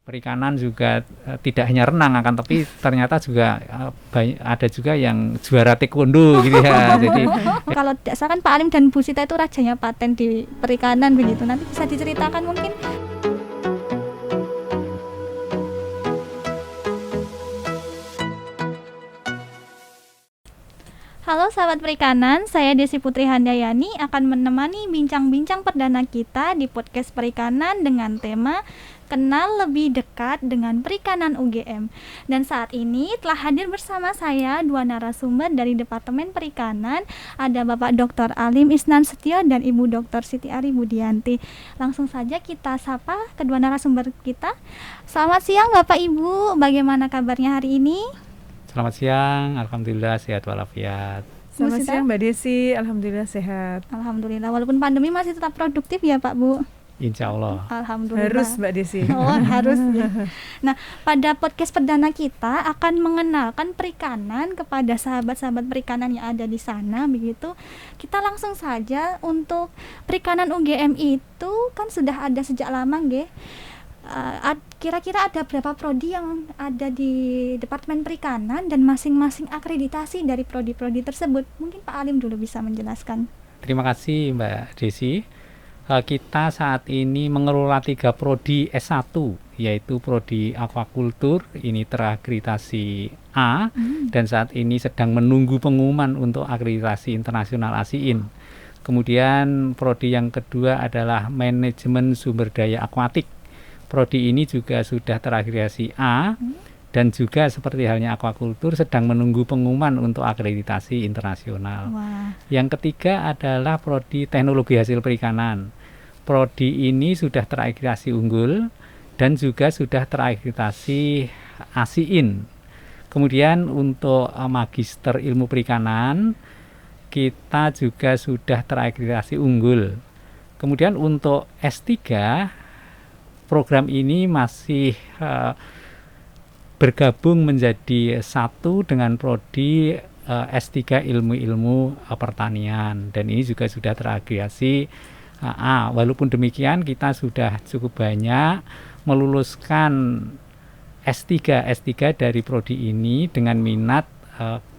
Perikanan juga tidak hanya renang tapi ternyata juga ada juga yang juara taekwondo gitu ya. Jadi kalau tidak salah kan Pak Alim dan Bu Sita itu rajanya paten di perikanan begitu. Nanti bisa diceritakan mungkin. Halo sahabat perikanan, saya Desi Putri Handayani akan menemani bincang-bincang perdana kita di podcast perikanan dengan tema Kenal Lebih Dekat dengan Perikanan UGM. Dan saat ini telah hadir bersama saya dua narasumber dari Departemen Perikanan, ada Bapak Dr. Alim Isnan Setio dan Ibu Dr. Siti Ari Budianti. Langsung saja kita sapa kedua narasumber kita. Selamat siang Bapak Ibu, bagaimana kabarnya hari ini? Selamat siang, alhamdulillah sehat walafiat. Selamat siang Mbak Desi, alhamdulillah sehat. Alhamdulillah, walaupun pandemi masih tetap produktif ya Pak Bu? Insya Allah. Alhamdulillah. Harus Mbak Desi. Oh harus ya. Nah, pada podcast perdana kita akan mengenalkan perikanan kepada sahabat-sahabat perikanan yang ada di sana begitu. Kita langsung saja untuk perikanan UGM itu kan sudah ada sejak lama nggih. Kira-kira ada berapa prodi yang ada di Departemen Perikanan dan masing-masing akreditasi dari prodi-prodi tersebut? Mungkin Pak Alim dulu bisa menjelaskan. Terima kasih Mbak Desi. Kita saat ini mengelola 3 prodi S1, yaitu prodi aquakultur, ini terakreditasi A, dan saat ini sedang menunggu pengumuman untuk akreditasi internasional ASIIN. Kemudian prodi yang kedua adalah manajemen sumber daya akuatik. Prodi ini juga sudah terakreditasi A, dan juga seperti halnya aquakultur sedang menunggu pengumuman untuk akreditasi internasional. Wah. Yang ketiga adalah prodi teknologi hasil perikanan. Prodi ini sudah terakreditasi unggul dan juga sudah terakreditasi ASIIN. Kemudian untuk magister ilmu perikanan kita juga sudah terakreditasi unggul. Kemudian untuk S3 program ini masih bergabung menjadi satu dengan prodi S3 ilmu-ilmu pertanian, dan ini juga sudah terakreditasi A. Walaupun demikian kita sudah cukup banyak meluluskan S3 dari prodi ini dengan minat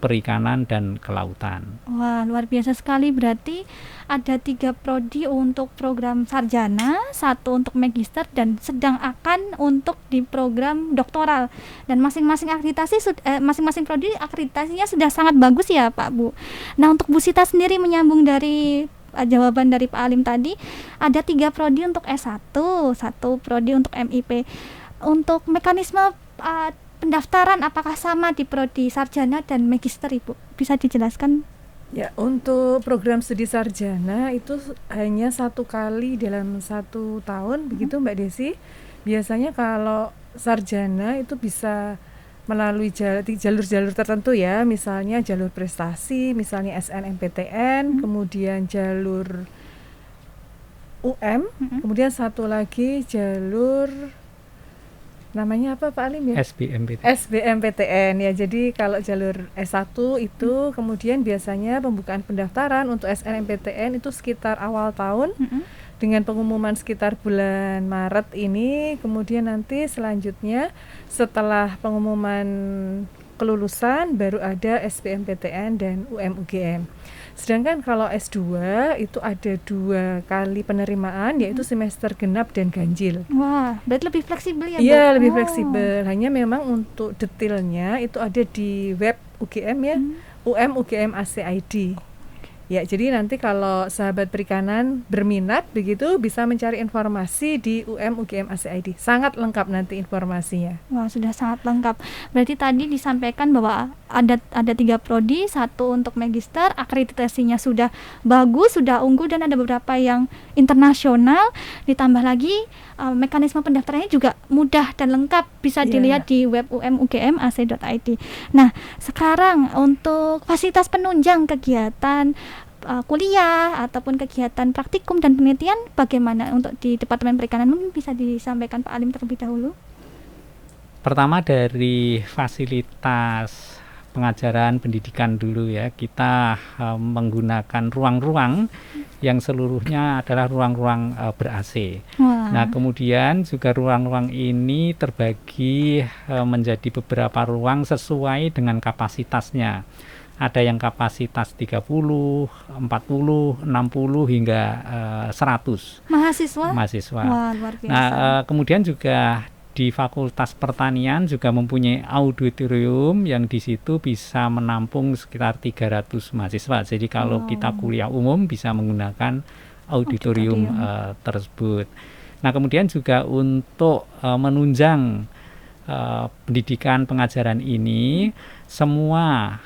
perikanan dan kelautan. Wah, luar biasa sekali. Berarti ada 3 prodi untuk program sarjana, 1 untuk magister, dan sedang akan untuk di program doktoral. Dan masing-masing akreditasi masing-masing prodi akreditasinya sudah sangat bagus ya Pak Bu. Nah, untuk Bu Sita sendiri menyambung dari jawaban dari Pak Alim tadi, ada 3 prodi untuk S1, 1 prodi untuk MIP. Untuk mekanisme pendaftaran apakah sama di prodi sarjana dan magister Ibu? Bisa dijelaskan? Ya, untuk program studi sarjana itu hanya 1 kali dalam 1 tahun, begitu Mbak Desi. Biasanya kalau sarjana itu bisa melalui jalur-jalur tertentu ya, misalnya jalur prestasi, misalnya SNMPTN, kemudian jalur UM, kemudian satu lagi jalur namanya apa Pak Alim ya? SBMPTN ya. Jadi kalau jalur S1 itu kemudian biasanya pembukaan pendaftaran untuk SNMPTN itu sekitar awal tahun, dengan pengumuman sekitar bulan Maret ini. Kemudian nanti selanjutnya setelah pengumuman kelulusan baru ada SBMPTN dan UM-UGM. Sedangkan kalau S2 itu ada 2 kali penerimaan, yaitu semester genap dan ganjil. Wah, berarti lebih fleksibel ya? Iya, lebih fleksibel. Hanya memang untuk detailnya itu ada di web UGM ya, UM-UGM ACID. Ya, jadi nanti kalau sahabat perikanan berminat begitu bisa mencari informasi di UM-UGM ACID. Sangat lengkap nanti informasinya. Wah, sudah sangat lengkap. Berarti tadi disampaikan bahwa ada 3 prodi, 1 untuk magister, akreditasinya sudah bagus, sudah unggul, dan ada beberapa yang internasional. Ditambah lagi mekanisme pendaftarannya juga mudah dan lengkap, bisa dilihat di web umugmac.id. Nah, sekarang untuk fasilitas penunjang kegiatan kuliah ataupun kegiatan praktikum dan penelitian bagaimana untuk di Departemen Perikanan? Mungkin bisa disampaikan Pak Alim terlebih dahulu. Pertama dari fasilitas pengajaran pendidikan dulu ya, kita menggunakan ruang-ruang yang seluruhnya adalah ruang-ruang ber-AC. Wah. Nah, kemudian juga ruang-ruang ini terbagi menjadi beberapa ruang sesuai dengan kapasitasnya. Ada yang kapasitas 30, 40, 60 hingga 100 mahasiswa. Wah, luar biasa. Nah, kemudian juga di Fakultas Pertanian juga mempunyai auditorium yang di situ bisa menampung sekitar 300 mahasiswa. Jadi kalau kita kuliah umum bisa menggunakan auditorium tersebut. Nah, kemudian juga untuk menunjang pendidikan pengajaran ini, semua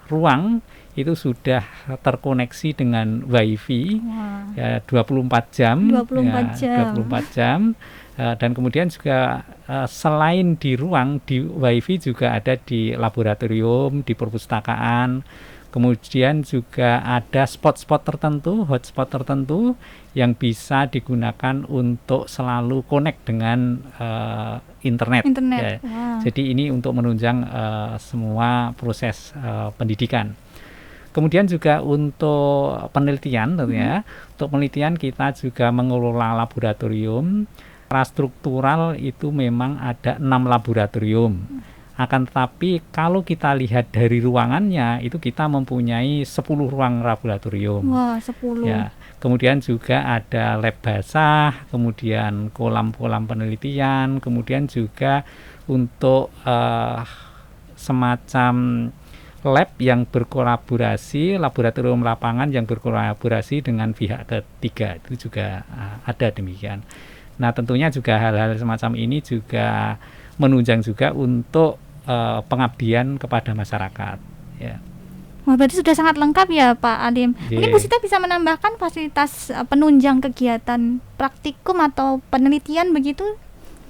ruang itu sudah terkoneksi dengan WiFi. Ya, 24 jam. 24 jam. Dan kemudian juga selain di ruang, di WiFi juga ada di laboratorium, di perpustakaan. Kemudian juga ada spot-spot tertentu, hotspot tertentu yang bisa digunakan untuk selalu connect dengan internet. Ya. Jadi ini untuk menunjang semua proses pendidikan. Kemudian juga untuk penelitian tentunya, untuk penelitian kita juga mengelola laboratorium. Secara struktural itu memang ada 6 laboratorium. Akan tetapi kalau kita lihat dari ruangannya itu kita mempunyai 10 ruang laboratorium. Wah, 10. Ya. Kemudian juga ada lab basah, kemudian kolam-kolam penelitian, kemudian juga untuk semacam lab yang berkolaborasi, laboratorium lapangan yang berkolaborasi dengan pihak ketiga, itu juga ada demikian. Nah, tentunya juga hal-hal semacam ini juga menunjang juga untuk pengabdian kepada masyarakat. Ya. Wah, berarti sudah sangat lengkap ya Pak Alim. Mungkin Bu Sita bisa menambahkan fasilitas penunjang kegiatan praktikum atau penelitian begitu?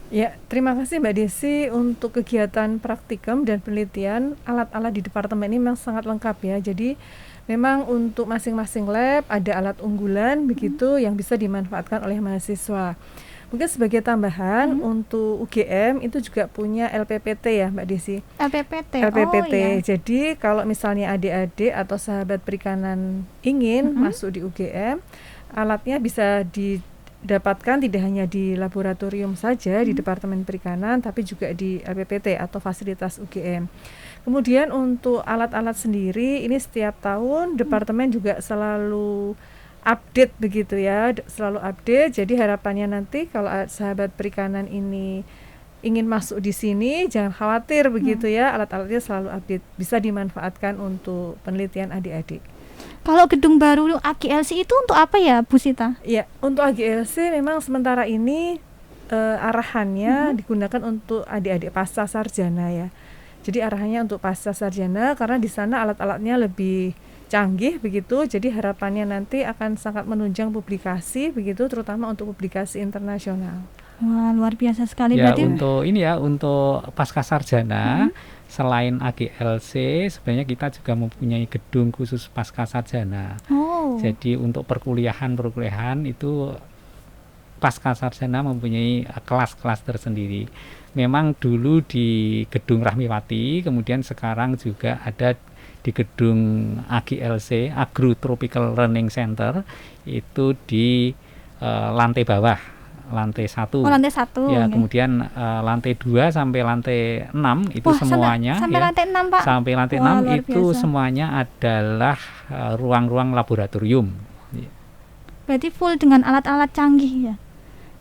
Ya, terima kasih Mbak Desi. Untuk kegiatan praktikum dan penelitian, alat-alat di departemen ini memang sangat lengkap ya. Jadi memang untuk masing-masing lab ada alat unggulan begitu yang bisa dimanfaatkan oleh mahasiswa. Mungkin sebagai tambahan untuk UGM itu juga punya LPPT ya Mbak Desi. LPPT. Iya. Jadi kalau misalnya adik-adik atau sahabat perikanan ingin masuk di UGM, alatnya bisa didapatkan tidak hanya di laboratorium saja di Departemen Perikanan, tapi juga di LPPT atau fasilitas UGM. Kemudian untuk alat-alat sendiri ini setiap tahun departemen juga selalu update begitu ya, selalu update. Jadi harapannya nanti kalau sahabat perikanan ini ingin masuk di sini jangan khawatir begitu ya, alat-alatnya selalu update, bisa dimanfaatkan untuk penelitian adik-adik. Kalau gedung baru AGLC itu untuk apa ya Bu Sita? Ya, untuk AGLC memang sementara ini arahannya digunakan untuk adik-adik pasca sarjana ya. Jadi arahannya untuk pasca sarjana karena di sana alat-alatnya lebih canggih begitu, jadi harapannya nanti akan sangat menunjang publikasi begitu, terutama untuk publikasi internasional. Wah, luar biasa sekali. Ya, berarti untuk pasca sarjana selain AGLC sebenarnya kita juga mempunyai gedung khusus pasca sarjana. Jadi untuk perkuliahan itu pasca sarjana mempunyai kelas-kelas tersendiri. Memang dulu di gedung Rahmiwati, kemudian sekarang juga ada di gedung AGLC, Agro Tropical Learning Center, itu di lantai bawah, lantai 1. Lantai 1. Ya, kemudian lantai 2 sampai lantai 6 itu semuanya sampai lantai 6, Pak. Sampai lantai 6 itu biasa. Semuanya adalah ruang-ruang laboratorium. Berarti full dengan alat-alat canggih ya.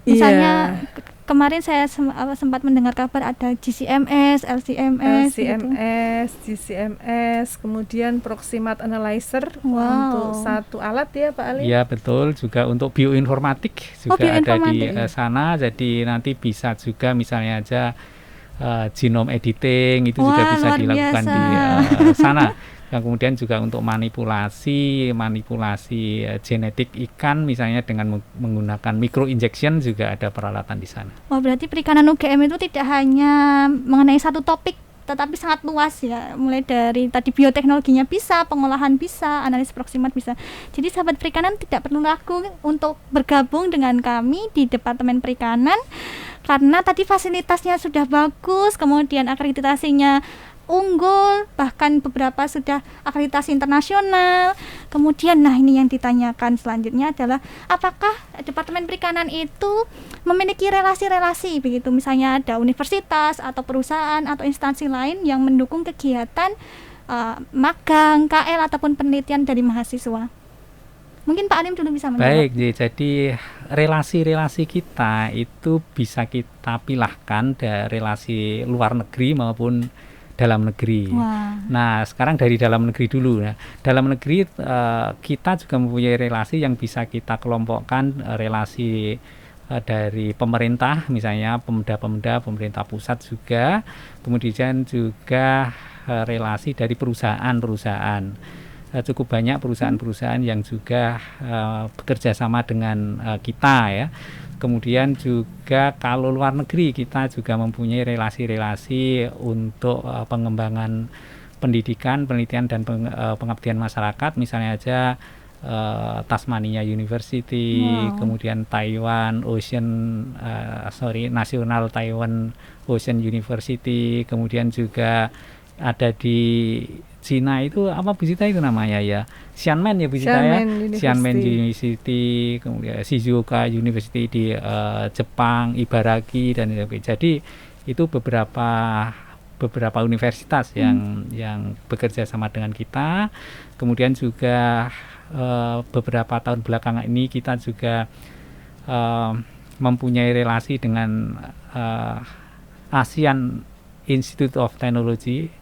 Misalnya kemarin saya sempat mendengar kabar ada GCMS, LCMS, GCMS, kemudian Proximate Analyzer untuk satu alat ya Pak Ali. Ya betul, juga untuk bioinformatik juga ada di sana, jadi nanti bisa juga misalnya aja genome editing itu juga bisa dilakukan di sana. Yang kemudian juga untuk manipulasi genetik ikan misalnya dengan menggunakan microinjection juga ada peralatan di sana. Wah, berarti perikanan UGM itu tidak hanya mengenai satu topik tetapi sangat luas ya, mulai dari tadi bioteknologinya bisa, pengolahan bisa, analisis proximat bisa. Jadi sahabat perikanan tidak perlu ragu untuk bergabung dengan kami di Departemen Perikanan karena tadi fasilitasnya sudah bagus, kemudian akreditasinya unggul, bahkan beberapa sudah akreditasi internasional. Kemudian ini yang ditanyakan selanjutnya adalah apakah Departemen Perikanan itu memiliki relasi-relasi begitu, misalnya ada universitas atau perusahaan atau instansi lain yang mendukung kegiatan magang, KL ataupun penelitian dari mahasiswa. Mungkin Pak Alim dulu bisa menjawab. Baik, jadi relasi-relasi kita itu bisa kita pilahkan dari relasi luar negeri maupun dalam negeri. Wah. Nah, sekarang dari dalam negeri dulu. Nah, dalam negeri kita juga mempunyai relasi yang bisa kita kelompokkan, relasi dari pemerintah, misalnya pemuda-pemuda, pemerintah pusat juga, kemudian juga relasi dari perusahaan-perusahaan. Cukup banyak perusahaan-perusahaan yang juga bekerja sama dengan kita ya. Kemudian juga kalau luar negeri kita juga mempunyai relasi-relasi untuk pengembangan pendidikan, penelitian dan pengabdian masyarakat, misalnya aja Tasmania University, kemudian Taiwan National Taiwan Ocean University, kemudian juga ada di Cina itu apa Bu Zita itu namanya ya, Xiamen ya Bu Zita ya, Xiamen University, kemudian Shizuoka University di Jepang, Ibaraki dan jadi itu beberapa universitas yang bekerja sama dengan kita. Kemudian juga beberapa tahun belakangan ini kita juga mempunyai relasi dengan ASEAN Institute of Technology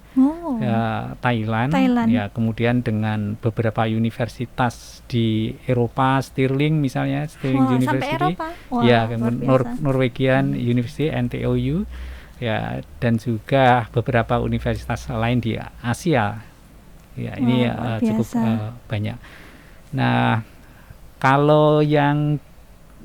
Thailand ya, kemudian dengan beberapa universitas di Eropa, Stirling misalnya, Stirling University ya, Norwegian University NTOU ya, dan juga beberapa universitas lain di Asia ya. Ini cukup banyak. Nah, kalau yang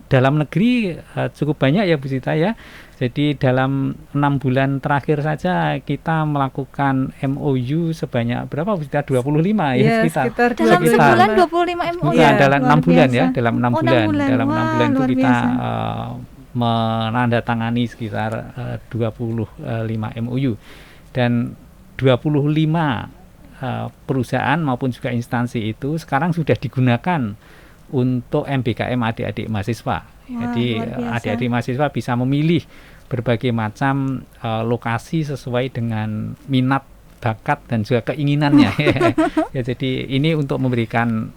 dalam negeri cukup banyak ya Bu Zita ya. Jadi dalam 6 bulan terakhir saja kita melakukan MOU sebanyak berapa Bu Zita? 25 ya sekitar. Dalam sebulan 25 MOU. Bukan, dalam 6 bulan ya, dalam 6 bulan. Dalam 6 bulan itu kita menandatangani sekitar 25 MOU. Dan 25 perusahaan maupun juga instansi itu sekarang sudah digunakan untuk MBKM adik-adik mahasiswa. Jadi adik-adik mahasiswa bisa memilih berbagai macam lokasi sesuai dengan minat, bakat dan juga keinginannya. Ya, jadi ini untuk memberikan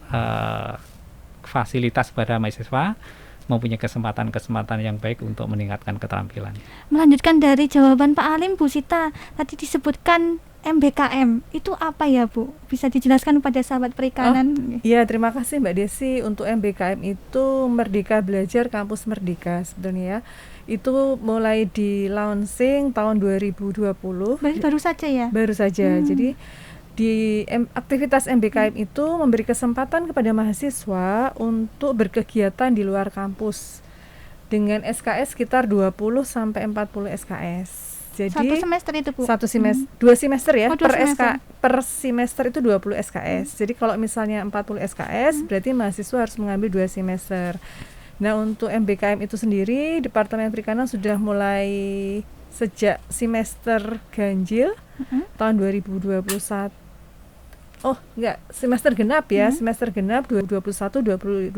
fasilitas pada mahasiswa mempunyai kesempatan-kesempatan yang baik untuk meningkatkan keterampilan. Melanjutkan dari jawaban Pak Alim, Bu Zita tadi disebutkan MBKM itu apa ya Bu? Bisa dijelaskan kepada sahabat perikanan? Iya, terima kasih Mbak Desi. Untuk MBKM itu Merdeka Belajar Kampus Merdeka sebenarnya ya. Itu mulai di launching tahun 2020. Baru saja ya? Baru saja. Jadi di aktivitas MBKM itu memberi kesempatan kepada mahasiswa untuk berkegiatan di luar kampus dengan SKS sekitar 20 sampai 40 SKS. Jadi satu semester itu Bu? Dua semester ya, per semester itu 20 SKS. Jadi kalau misalnya 40 SKS berarti mahasiswa harus mengambil 2 semester. Nah, untuk MBKM itu sendiri Departemen Perikanan sudah mulai sejak semester ganjil tahun 2021. Semester genap ya, semester genap 2021-2022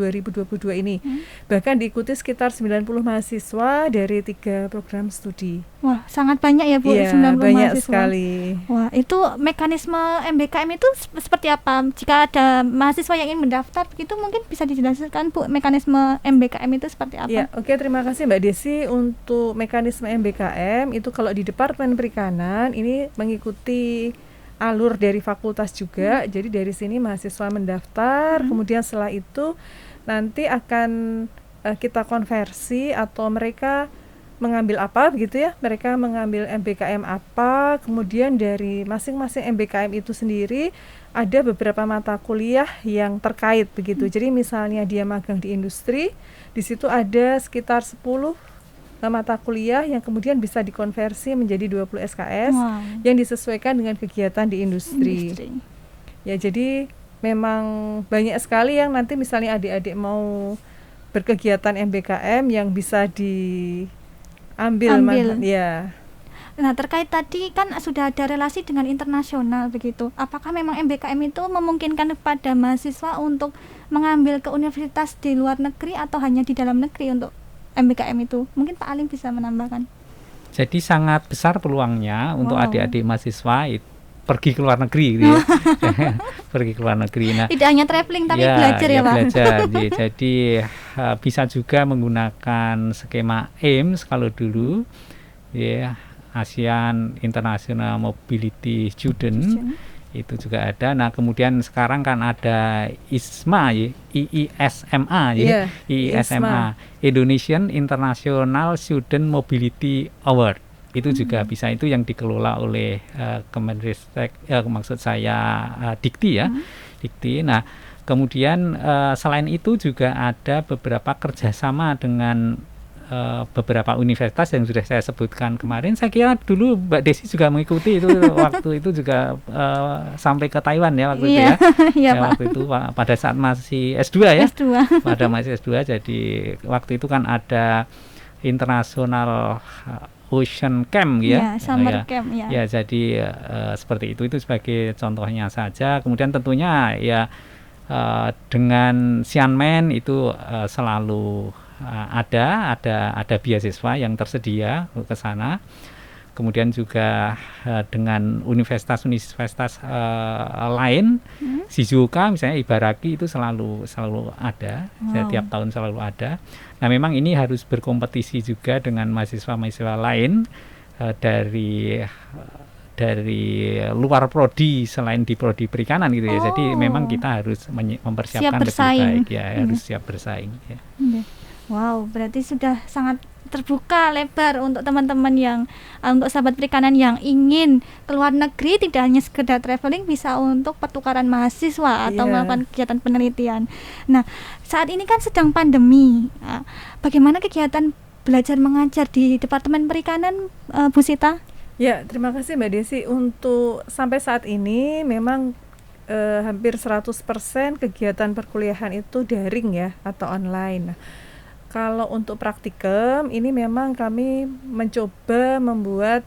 ini. Bahkan diikuti sekitar 90 mahasiswa dari 3 program studi. Wah, sangat banyak ya Bu, ya, 90 banyak mahasiswa. Sekali. Wah, itu mekanisme MBKM itu seperti apa? Jika ada mahasiswa yang ingin mendaftar, itu mungkin bisa dijelaskan Bu, mekanisme MBKM itu seperti apa? Ya, oke, terima kasih Mbak Desi. Untuk mekanisme MBKM itu kalau di Departemen Perikanan ini mengikuti alur dari fakultas juga. Jadi dari sini mahasiswa mendaftar, kemudian setelah itu nanti akan kita konversi atau mereka mengambil apa begitu ya. Mereka mengambil MBKM apa, kemudian dari masing-masing MBKM itu sendiri ada beberapa mata kuliah yang terkait begitu. Jadi misalnya dia magang di industri, di situ ada sekitar 10 mata kuliah yang kemudian bisa dikonversi menjadi 20 SKS yang disesuaikan dengan kegiatan di industri. Ya, jadi memang banyak sekali yang nanti misalnya adik-adik mau berkegiatan MBKM yang bisa diambil. Ya. Nah, terkait tadi kan sudah ada relasi dengan internasional begitu. Apakah memang MBKM itu memungkinkan kepada mahasiswa untuk mengambil ke universitas di luar negeri atau hanya di dalam negeri untuk MBKM itu? Mungkin Pak Alim bisa menambahkan. Jadi sangat besar peluangnya untuk Wow. adik-adik mahasiswa pergi ke luar negeri gitu ya. Pergi ke luar negeri. Nah, Tidak hanya traveling tapi belajar ya Pak. belajar. Jadi bisa juga menggunakan skema AIMS kalau dulu ya, ASEAN International Mobility Student itu juga ada. Nah, kemudian sekarang kan ada ISMA ya, IISMA ya, IISMA, Indonesian International Student Mobility Award. Itu juga bisa, itu yang dikelola oleh Kemenristek, maksud saya Dikti ya, Dikti. Nah, kemudian selain itu juga ada beberapa kerjasama dengan beberapa universitas yang sudah saya sebutkan kemarin. Saya kira dulu Mbak Desi juga mengikuti itu waktu itu juga sampai ke Taiwan ya waktu itu ya. Iya, Pak. Waktu itu pada saat masih S2 ya. S2. Pada masih S2, jadi waktu itu kan ada International Ocean Camp ya. Summer camp ya. Ya, jadi seperti itu sebagai contohnya saja. Kemudian tentunya ya dengan Xianmen itu selalu ada beasiswa yang tersedia ke sana. Kemudian juga dengan universitas-universitas lain, Shizuoka misalnya, Ibaraki itu selalu ada, setiap tahun selalu ada. Nah, memang ini harus berkompetisi juga dengan mahasiswa-mahasiswa lain dari luar prodi selain di prodi perikanan gitu ya. Jadi memang kita harus mempersiapkan lebih baik ya, harus siap bersaing ya. Wow, berarti sudah sangat terbuka lebar untuk teman-teman yang untuk sahabat perikanan yang ingin keluar negeri, tidak hanya sekedar traveling, bisa untuk pertukaran mahasiswa atau melakukan kegiatan penelitian. Nah, saat ini kan sedang pandemi. Bagaimana kegiatan belajar mengajar di Departemen Perikanan, Bu Sita? Ya, terima kasih Mbak Desi. Untuk sampai saat ini memang hampir 100% kegiatan perkuliahan itu daring ya, atau online. Nah, kalau untuk praktikum ini memang kami mencoba membuat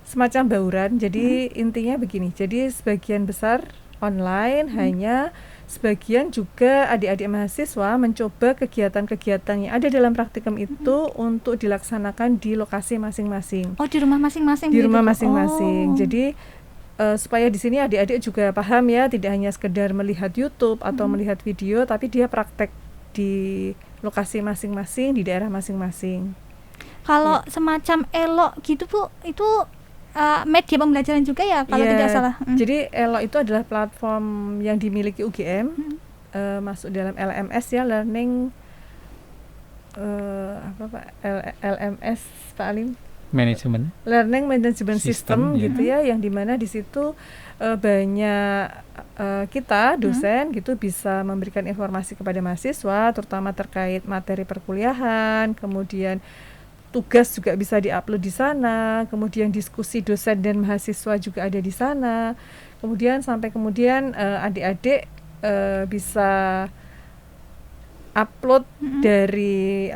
semacam bauran. Jadi intinya begini, jadi sebagian besar online, hanya sebagian juga adik-adik mahasiswa mencoba kegiatan-kegiatan yang ada dalam praktikum itu untuk dilaksanakan di lokasi masing-masing. Oh, di rumah masing-masing. Di rumah masing-masing. Jadi supaya di sini adik-adik juga paham ya, tidak hanya sekedar melihat YouTube atau melihat video, tapi dia praktek di lokasi masing-masing, di daerah masing-masing. Kalau semacam ELO gitu Bu, itu media pembelajaran juga ya kalau tidak salah. Jadi ELO itu adalah platform yang dimiliki UGM, masuk dalam LMS ya, Learning LMS Pak Alim? Learning Management System gitu ya, yang dimana di situ banyak kita dosen gitu bisa memberikan informasi kepada mahasiswa, terutama terkait materi perkuliahan, kemudian tugas juga bisa diupload di sana, kemudian diskusi dosen dan mahasiswa juga ada di sana, kemudian adik-adik bisa upload dari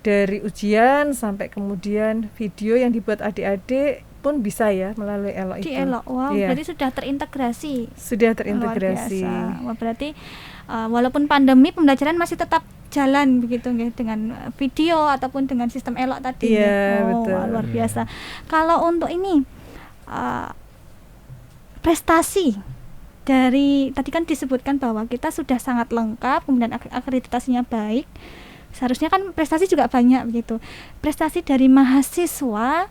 dari ujian sampai kemudian video yang dibuat adik-adik pun bisa ya melalui ELO itu. Di ELO, wow, berarti sudah terintegrasi. Sudah terintegrasi. Wah, berarti walaupun pandemi pembelajaran masih tetap jalan begitu nggih, dengan video ataupun dengan sistem ELO tadi. Iya, betul. Wah, luar biasa. Kalau untuk ini prestasi dari tadi kan disebutkan bahwa kita sudah sangat lengkap, kemudian akreditasinya baik. Seharusnya kan prestasi juga banyak begitu. Prestasi dari mahasiswa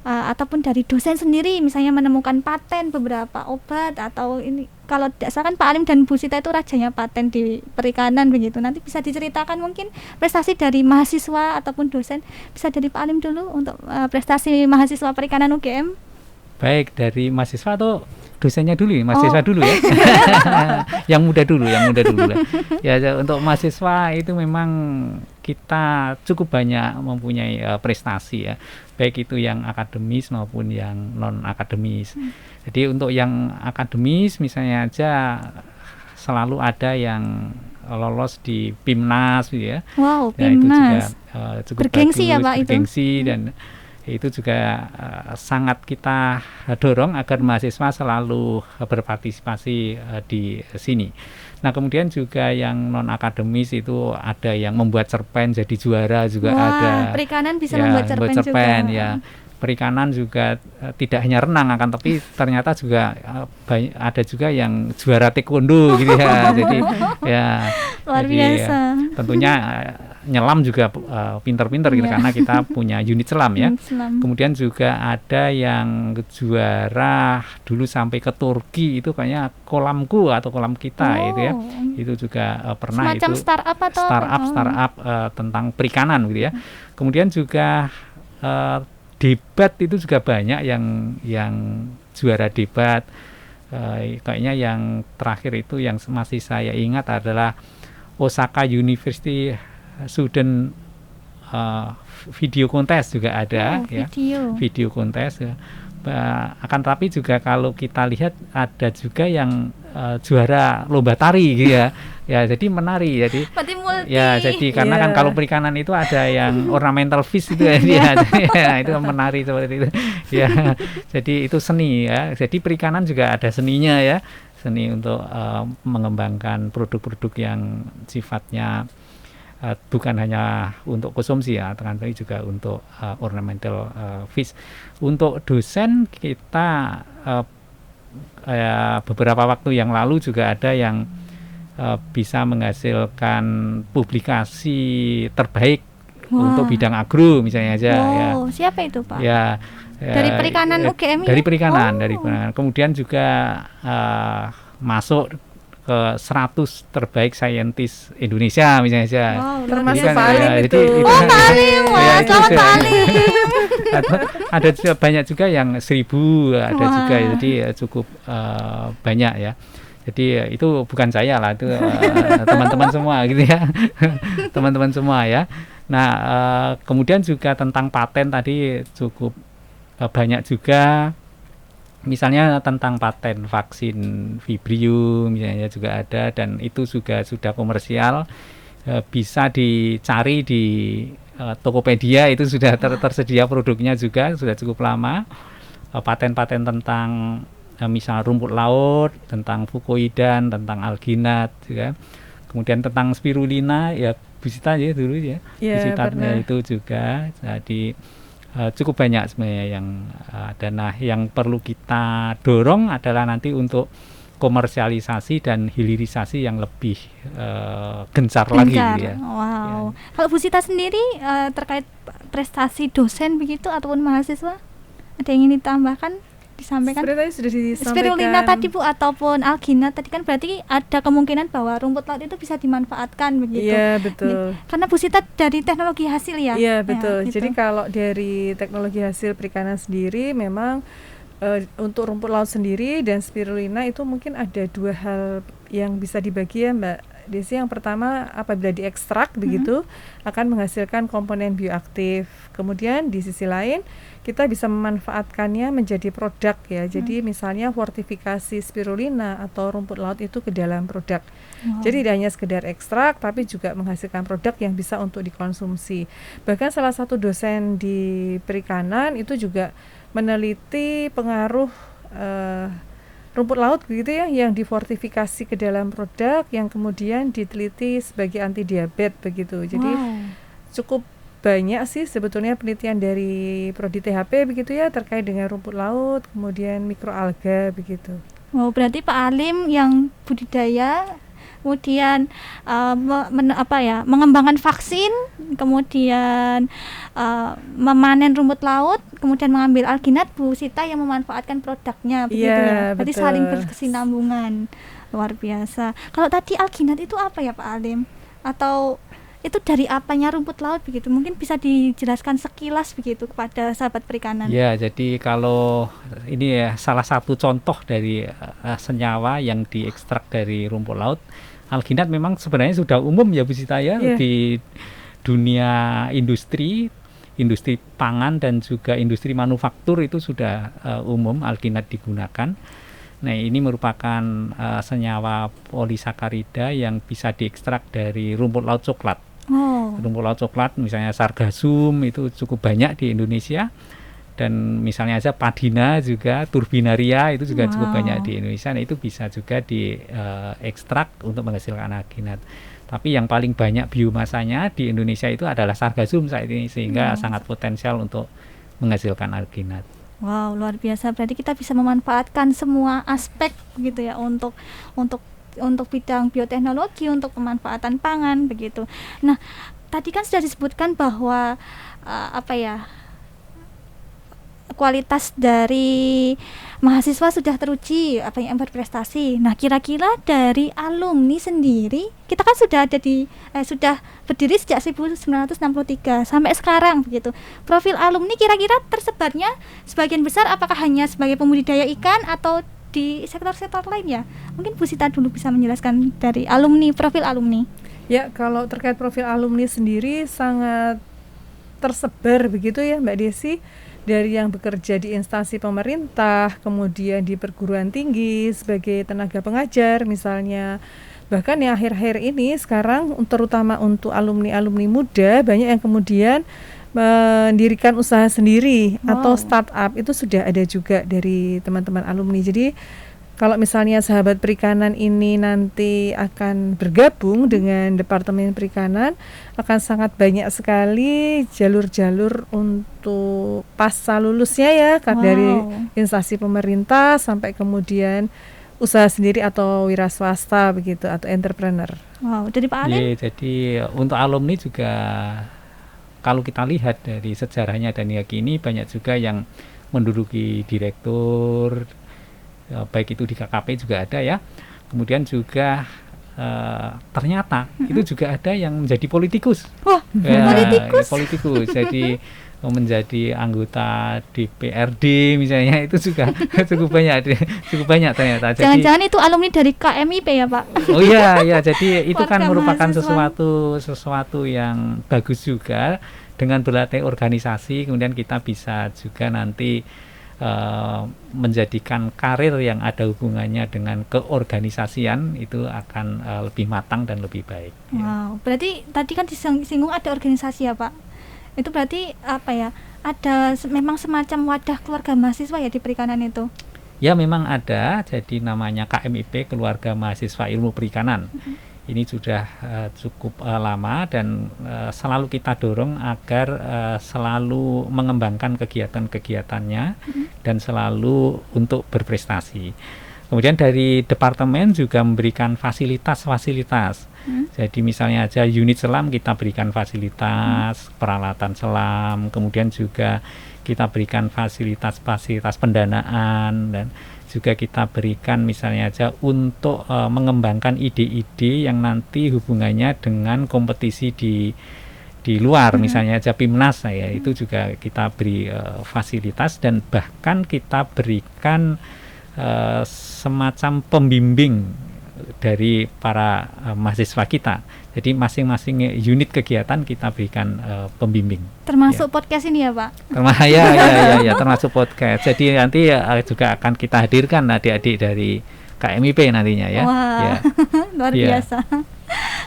ataupun dari dosen sendiri, misalnya menemukan paten beberapa obat atau ini, kalau tidak salah kan Pak Alim dan Bu Sita itu rajanya paten di perikanan begitu. Nanti bisa diceritakan mungkin prestasi dari mahasiswa ataupun dosen. Bisa dari Pak Alim dulu untuk prestasi mahasiswa perikanan UGM. Baik, dari mahasiswa atau dosennya dulu, mahasiswa dulu ya. yang muda dulu lah. Ya, untuk mahasiswa itu memang kita cukup banyak mempunyai prestasi ya, baik itu yang akademis maupun yang non akademis. Jadi untuk yang akademis misalnya aja selalu ada yang lolos di PIMNAS gitu ya. Wow, ya, PIMNAS. Itu juga cukup bergengsi bagus, ya Pak, bergengsi itu. Dan Itu juga sangat kita dorong agar mahasiswa selalu berpartisipasi di sini. Nah, kemudian juga yang non akademis itu ada yang membuat cerpen jadi juara juga ada. Perikanan bisa Ya, membuat cerpen juga. Ya. Perikanan juga tidak hanya renang akan, tapi ternyata juga ada juga yang juara taekwondo gitu ya. Jadi ya Luar jadi, biasa. tentunya nyelam juga pinter-pinter gitu karena kita punya unit selam ya. Selam. Kemudian juga ada yang juara dulu sampai ke Turki, itu kayaknya kolamku atau kolam kita itu ya. Itu juga pernah. Semacam itu startup atau startup tentang perikanan gitu ya. Kemudian juga debat itu juga banyak yang juara debat. Kayaknya yang terakhir itu yang masih saya ingat adalah Osaka University Student video contest juga ada video contest ya. Akan tapi juga kalau kita lihat ada juga yang juara lomba tari gitu ya. Ya, jadi menari. Jadi ya, jadi karena kan kalau perikanan itu ada yang ornamental fish itu ya, ya itu menari seperti itu. Ya, jadi itu seni ya. Jadi perikanan juga ada seninya ya. Seni untuk mengembangkan produk-produk yang sifatnya bukan hanya untuk konsumsi ya, tapi juga untuk ornamental fish. Untuk dosen kita beberapa waktu yang lalu juga ada yang bisa menghasilkan publikasi terbaik untuk bidang agro misalnya aja. Ya. Siapa itu Pak? Ya, dari perikanan UGM ya? Dari perikanan. Kemudian juga masuk ke 100 terbaik saintis Indonesia misalnya aja. Termasuk Pak Alim itu. Pak Alim, selamat Pak Alim. Ada juga banyak juga yang 1000 ada juga, jadi cukup banyak ya. Jadi itu bukan saya lah, itu teman-teman semua gitu ya. Teman-teman semua ya. Nah, kemudian juga tentang paten tadi cukup banyak juga. Misalnya tentang paten vaksin Vibrio misalnya juga ada, dan itu juga sudah komersial, bisa dicari di Tokopedia, itu sudah tersedia produknya juga, sudah cukup lama. Paten-paten tentang misal rumput laut, tentang fukoidan, tentang alginat juga. Kemudian tentang spirulina ya Bu Sita ya dulu ya. Bu Sita itu juga. Jadi cukup banyak sebenarnya yang ada. Nah, yang perlu kita dorong adalah nanti untuk komersialisasi dan hilirisasi yang lebih gencar lagi ya. Wow. Ya. Kalau Bu Sita sendiri terkait prestasi dosen begitu ataupun mahasiswa, ada yang ingin ditambahkan? Disampaikan sudah disampaikan. Spirulina tadi Bu ataupun alginat tadi kan berarti ada kemungkinan bahwa rumput laut itu bisa dimanfaatkan begitu. Iya, betul. Karena Bu Sita dari teknologi hasil ya. Iya, betul. Ya, gitu. Jadi kalau dari teknologi hasil perikanan sendiri memang untuk rumput laut sendiri dan spirulina itu mungkin ada dua hal yang bisa dibagi ya Mbak Desi. Yang pertama, apabila diekstrak begitu akan menghasilkan komponen bioaktif. Kemudian di sisi lain kita bisa memanfaatkannya menjadi produk ya. Jadi misalnya fortifikasi spirulina atau rumput laut itu ke dalam produk. Jadi tidak hanya sekedar ekstrak, tapi juga menghasilkan produk yang bisa untuk dikonsumsi. Bahkan salah satu dosen di perikanan itu juga meneliti pengaruh rumput laut begitu ya, yang difortifikasi ke dalam produk, yang kemudian diteliti sebagai anti diabetes begitu. Jadi cukup banyak sih sebetulnya penelitian dari Prodi THP begitu ya terkait dengan rumput laut, kemudian mikroalga begitu. Berarti Pak Alim yang budidaya, kemudian mengembangkan vaksin, kemudian memanen rumput laut, kemudian mengambil alginat, Bu Sita yang memanfaatkan produknya begitu ya. Berarti saling berkesinambungan. Luar biasa. Kalau tadi alginat itu apa ya Pak Alim? Atau itu dari apanya rumput laut begitu? Mungkin bisa dijelaskan sekilas begitu kepada sahabat perikanan. Ya, jadi kalau ini ya salah satu contoh dari senyawa yang diekstrak dari rumput laut. Alginat memang sebenarnya sudah umum ya Bu Sita ya, di dunia industri pangan dan juga industri manufaktur itu sudah umum alginat digunakan. Nah, ini merupakan senyawa polisakarida yang bisa diekstrak dari rumput laut coklat. Rumput laut coklat misalnya sargassum itu cukup banyak di Indonesia. Dan misalnya aja Padina juga, Turbinaria itu juga cukup banyak di Indonesia. Nah, itu bisa juga diekstrak untuk menghasilkan alginat. Tapi yang paling banyak biomasanya di Indonesia itu adalah sargasum saat ini, sehingga sangat potensial untuk menghasilkan alginat. Wow, luar biasa. Berarti kita bisa memanfaatkan semua aspek gitu ya untuk bidang bioteknologi, untuk pemanfaatan pangan begitu. Nah, tadi kan sudah disebutkan bahwa kualitas dari mahasiswa sudah teruji, yang berprestasi. Nah, kira-kira dari alumni sendiri, kita kan sudah sudah berdiri sejak 1963 sampai sekarang begitu. Profil alumni kira-kira tersebarnya sebagian besar apakah hanya sebagai pembudidaya ikan atau di sektor-sektor lain ya? Mungkin Bu Sita dulu bisa menjelaskan dari alumni, profil alumni. Ya, kalau terkait profil alumni sendiri sangat tersebar begitu ya Mbak Desi, dari yang bekerja di instansi pemerintah, kemudian di perguruan tinggi sebagai tenaga pengajar misalnya. Bahkan yang akhir-akhir ini sekarang terutama untuk alumni-alumni muda banyak yang kemudian mendirikan usaha sendiri atau startup, itu sudah ada juga dari teman-teman alumni. Jadi kalau misalnya sahabat perikanan ini nanti akan bergabung dengan Departemen Perikanan, akan sangat banyak sekali jalur-jalur untuk pasca lulusnya ya, dari instansi pemerintah sampai kemudian usaha sendiri atau wira swasta begitu, atau entrepreneur. Wow, dari Pak Alim? Jadi untuk alumni juga kalau kita lihat dari sejarahnya dan yakini banyak juga yang menduduki direktur, baik itu di KKP juga ada ya. Kemudian juga ternyata itu juga ada yang menjadi politikus. Wah, politikus. Jadi menjadi anggota DPRD misalnya, itu juga cukup banyak ternyata. Jangan-jangan itu alumni dari KMIP ya Pak? Oh iya, jadi itu kan merupakan sesuatu yang bagus juga. Dengan berlatih organisasi, kemudian kita bisa juga nanti menjadikan karir yang ada hubungannya dengan keorganisasian itu akan lebih matang dan lebih baik. Wow, berarti tadi kan disinggung ada organisasi ya Pak. Itu berarti ada memang semacam wadah keluarga mahasiswa ya di perikanan itu? Ya, memang ada. Jadi namanya KMIP, Keluarga Mahasiswa Ilmu Perikanan. Ini sudah cukup lama dan selalu kita dorong agar selalu mengembangkan kegiatan-kegiatannya dan selalu untuk berprestasi. Kemudian dari departemen juga memberikan fasilitas-fasilitas. Jadi misalnya aja unit selam kita berikan fasilitas peralatan selam, kemudian juga kita berikan fasilitas-fasilitas pendanaan, dan juga kita berikan misalnya aja untuk mengembangkan ide-ide yang nanti hubungannya dengan kompetisi di luar, misalnya aja PIMNAS ya, itu juga kita beri fasilitas, dan bahkan kita berikan semacam pembimbing dari para mahasiswa kita. Jadi masing-masing unit kegiatan kita berikan pembimbing. Termasuk podcast ini ya Pak? Ya, termasuk podcast. Jadi nanti juga akan kita hadirkan adik-adik dari KMIP nantinya ya. Wah, ya. luar biasa.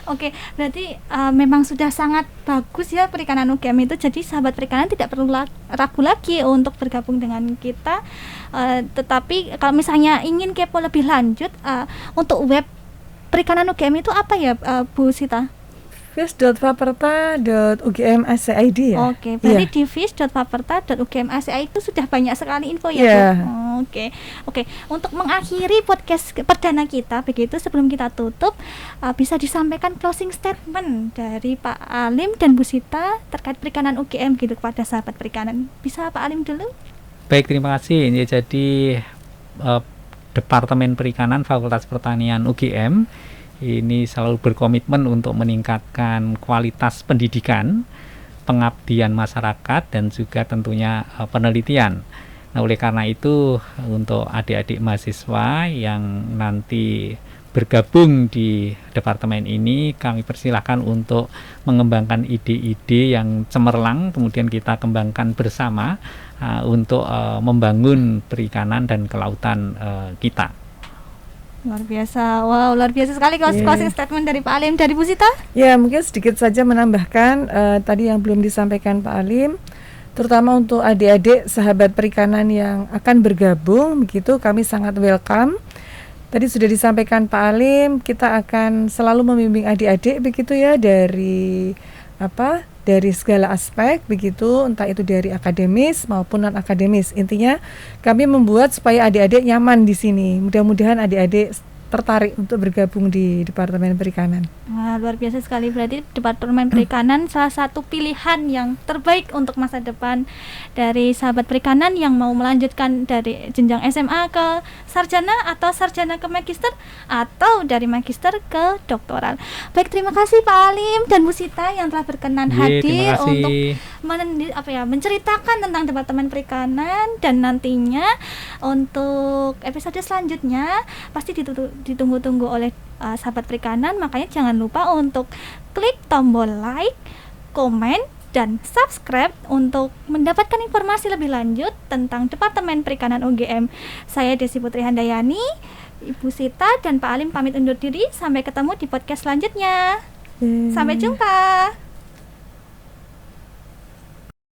Oke, berarti memang sudah sangat bagus ya perikanan UGM itu. Jadi sahabat perikanan tidak perlu ragu lagi untuk bergabung dengan kita. Tetapi kalau misalnya ingin kepo lebih lanjut, untuk web perikanan UGM itu apa ya Bu Sita? fish.faperta.ugm.ac.id ya. Oke, berarti di fish.faperta.ugm.ac.id itu sudah banyak sekali info ya Bu. Oke. Untuk mengakhiri podcast perdana kita begitu, sebelum kita tutup, bisa disampaikan closing statement dari Pak Alim dan Bu Sita terkait perikanan UGM gitu kepada sahabat perikanan. Bisa Pak Alim dulu? Baik, terima kasih. Jadi Departemen Perikanan Fakultas Pertanian UGM ini selalu berkomitmen untuk meningkatkan kualitas pendidikan, pengabdian masyarakat, dan juga tentunya penelitian. Nah, oleh karena itu untuk adik-adik mahasiswa yang nanti bergabung di departemen ini, kami persilahkan untuk mengembangkan ide-ide yang cemerlang, kemudian kita kembangkan bersama untuk membangun perikanan dan kelautan kita. Luar biasa, wow, luar biasa sekali closing statement dari Pak Alim. Dari Bu Sita? Ya, mungkin sedikit saja menambahkan tadi yang belum disampaikan Pak Alim. terutama untuk adik-adik sahabat perikanan yang akan bergabung, begitu kami sangat welcome. Tadi sudah disampaikan Pak Alim, kita akan selalu membimbing adik-adik begitu ya dari segala aspek begitu, entah itu dari akademis maupun non akademis. Intinya kami membuat supaya adik-adik nyaman di sini. Mudah-mudahan adik-adik tertarik untuk bergabung di Departemen Perikanan. Wah, luar biasa sekali, berarti Departemen Perikanan salah satu pilihan yang terbaik untuk masa depan dari sahabat perikanan yang mau melanjutkan dari jenjang SMA ke sarjana atau sarjana ke magister atau dari magister ke doktoral. Baik, terima kasih Pak Alim dan Bu Sita yang telah berkenan hadir untuk menceritakan tentang Departemen Perikanan, dan nantinya untuk episode selanjutnya pasti ditunggu-tunggu oleh sahabat perikanan. Makanya jangan lupa untuk klik tombol like, komen, dan subscribe untuk mendapatkan informasi lebih lanjut tentang Departemen Perikanan UGM. Saya Desi Putri Handayani, Ibu Sita dan Pak Alim pamit undur diri. Sampai ketemu di podcast selanjutnya. Sampai jumpa.